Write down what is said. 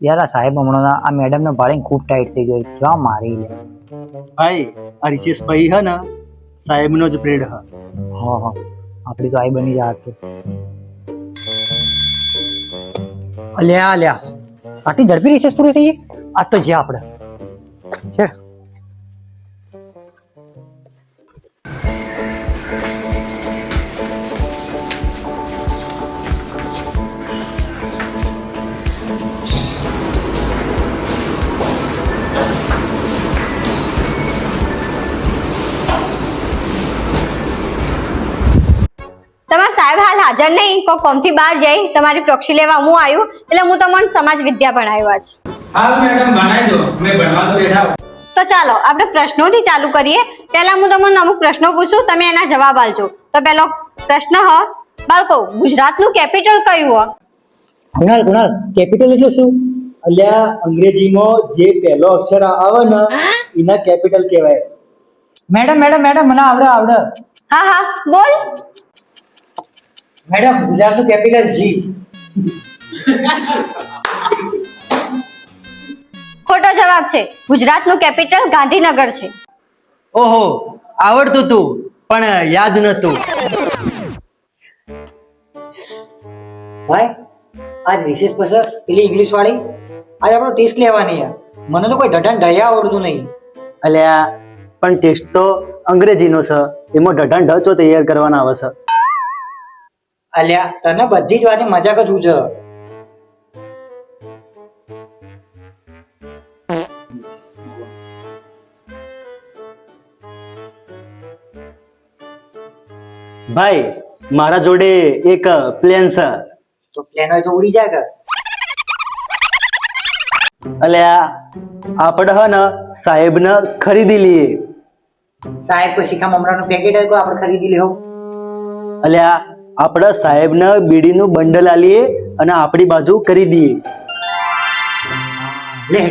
યાર આ સાહેબ હમણાં આ મેડમને ભાળીને ખૂબ ટાઈટ થઈ ગયો છે મારી લે. ભાઈ આ રિશેષ ભાઈ હે ને સાહેબનો જ બ્રેડ હ. હા હા આપણી તો આઈ બની જાત છે. અલ્યા અલ્યા આટલી ઝડપી રિસેસ પૂરી થઈ ગઈ. આજ તો જ્યાં આપણે છે. તમારા સાહેબ હાલ હાજર નહીં, કોઈ કોમથી બહાર જઈ તમારી પ્રોક્ષી લેવા હું આવ્યું, એટલે હું તમને સમાજ વિદ્યા ભણાવ્યો આજ. હા મેડમ ભણાવી દો, મેં ભણવા તો બેઠા. તો ચાલો આપણે પ્રશ્નોથી ચાલુ કરીએ. પહેલા હું તમને અમુક પ્રશ્નો પૂછું, તમે એના જવાબ આપજો. તો પહેલો પ્રશ્ન હ, બાળકો ગુજરાતનું કેપિટલ કયું હ? કુણાલ કુણાલ કેપિટલ એટલે શું? અલ્યા અંગ્રેજીમાં જે પહેલો અક્ષર આવે ને એના કેપિટલ કહેવાય. મેડમ મેડમ મેડમ મને આવડે આવડે. હા હા બોલ. મેડમ ગુજરાતનું કેપિટલ જી. ખોટો જવાબ છે. ગુજરાતનું કેપિટલ ગાંધીનગર છે. ઓહો આવડતું તું પણ યાદ નતું. ભાઈ આજ રિસેસ પછી પેલી ઇંગ્લિશ વાળી આજ આપણો ટેસ્ટ લેવાની છે. મને તો કોઈ ઢઢન ઢયા આવડતું નહીં. અલ્યા પણ ટેસ્ટ તો અંગ્રેજીનો છે, એમાં ઢઢણ ઢચો તૈયાર કરવાના આવે છે. અલ્યા તને બધી જ વાતે મજાક જ ઉજે. ભાઈ મારા જોડે એક પ્લેન છે. તો પ્લેન હોય તો ઉડી જાય કે. અલ્યા આપણે હ ને સાહેબને ખરીદી લઈએ. સાહેબ કોઈ શીખા મમરાનું પેકેટ હોય તો આપણે ખરીદી લેવું. અલ્યા આપણે સાહેબને બીડીનું બંડલ આલીએ અને આપણી બાજુ કરી દઈએ. લે